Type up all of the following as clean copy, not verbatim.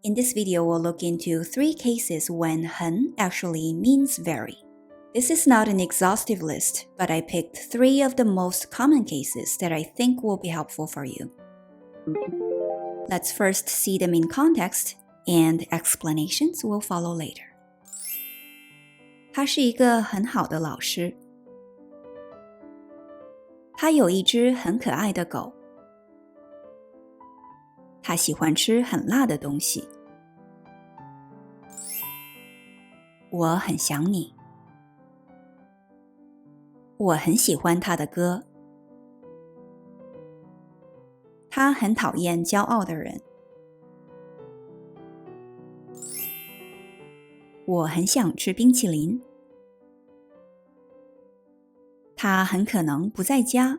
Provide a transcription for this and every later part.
In this video, we'll look into 3 cases when 很 actually means very. This is not an exhaustive list, but I picked 3 of the most common cases that I think will be helpful for you. Let's first see them in context, and explanations will follow later. 他是一个很好的老师。他有一只很可爱的狗。他喜欢吃很辣的东西。我很想你。我很喜欢他的歌。他很讨厌骄傲的人。我很想吃冰淇淋。他很可能不在家。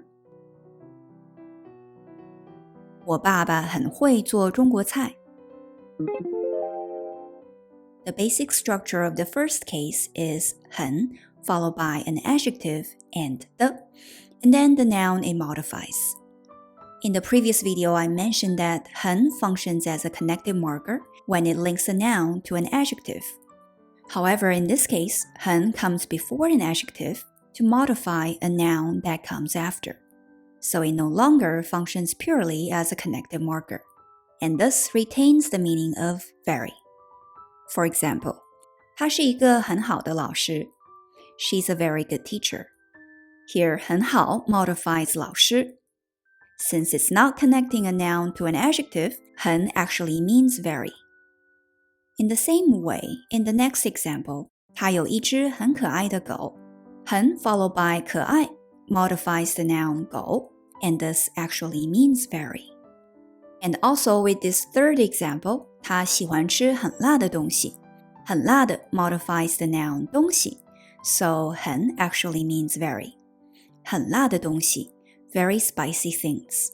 我爸爸很会做中国菜。The basic structure of the first case is 很 followed by an adjective and then the noun it modifies. In the previous video, I mentioned that 很 functions as a connective marker when it links a noun to an adjective. However, in this case, 很 comes before an adjective to modify a noun that comes after. So it no longer functions purely as a connective marker, and thus retains the meaning of very. For example, 她是一个很好的老师。She's a very good teacher. Here, 很好 modifies 老师. Since it's not connecting a noun to an adjective, 很 actually means very. In the same way, in the next example, 她有一只很可爱的狗。很 followed by 可爱 modifies the noun 狗, and thus actually means very. And also with this third example, 她喜欢吃很辣的东西。很辣的 modifies the noun 东西, so 很 actually means very. 很辣的东西 very spicy things.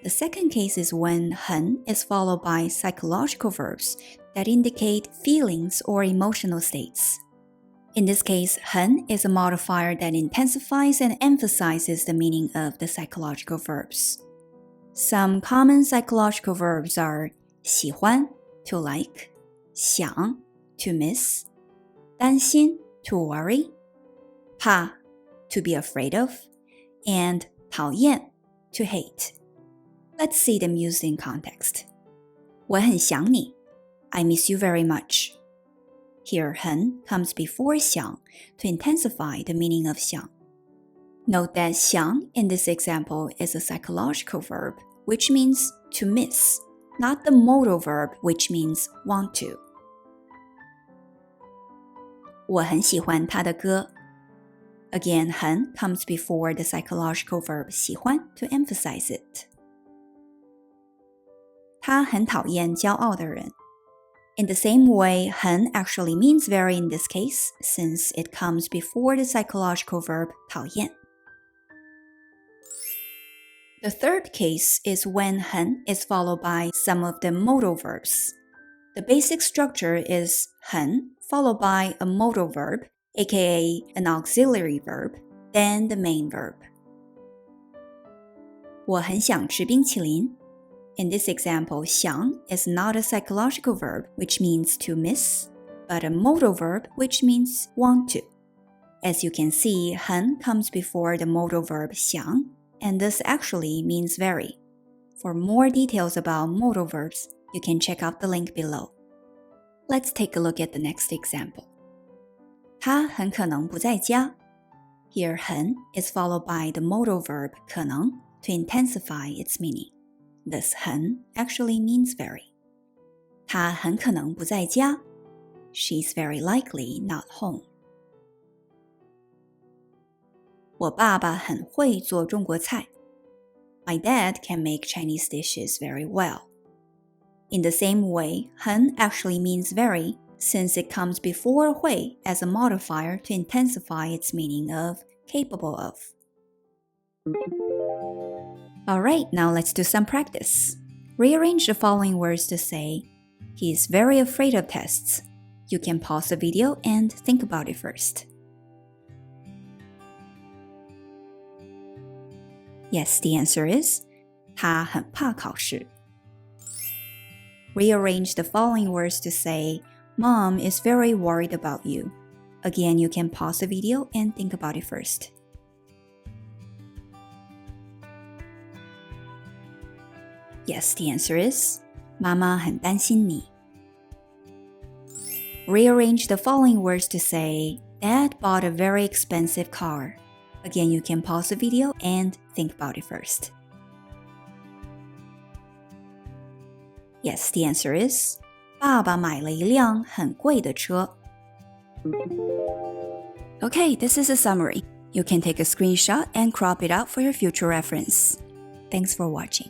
The second case is when 很 is followed by psychological verbs that indicate feelings or emotional states. In this case, 很 is a modifier that intensifies and emphasizes the meaning of the psychological verbs. Some common psychological verbs are 喜欢 to like, 想 to miss, 担心 to worry, 怕 to be afraid of, and 讨厌 to hate. Let's see them used in context. 我很想你 I miss you very much. Here, 很 comes before 想 to intensify the meaning of 想. Note that 想 in this example is a psychological verb, which means to miss, not the modal verb, which means want to. 我很喜欢他的歌. Again, 很 comes before the psychological verb 喜欢 to emphasize it. 他很讨厌骄傲的人. In the same way, 很 actually means very in this case, since it comes before the psychological verb 讨厌. The third case is when 很 is followed by some of the modal verbs. The basic structure is 很 followed by a modal verb, aka an auxiliary verb, then the main verb. 我很想吃冰淇淋. In this example, 想 is not a psychological verb, which means to miss, but a modal verb, which means want to. As you can see, 很 comes before the modal verb 想, and this actually means very. For more details about modal verbs, you can check out the link below. Let's take a look at the next example. 他很可能不在家. Here, 很 is followed by the modal verb 可能 to intensify its meaning. This 很 actually means very. 她很可能不在家. She's very likely not home. 我爸爸很会做中国菜. My dad can make Chinese dishes very well. In the same way, 很 actually means very, since it comes before 会 as a modifier to intensify its meaning of capable of. Alright, now let's do some practice. Rearrange the following words to say, he is very afraid of tests. You can pause the video and think about it first. Yes, the answer is 他很怕考试. Rearrange the following words to say, Mom is very worried about you. Again, you can pause the video and think about it first. Yes, the answer is 妈妈很担心你。Rearrange the following words to say, Dad bought a very expensive car. Again, you can pause the video and think about it first. Yes, the answer is 爸爸买了一辆很贵的车。Okay, this is a summary. You can take a screenshot and crop it out for your future reference. Thanks for watching.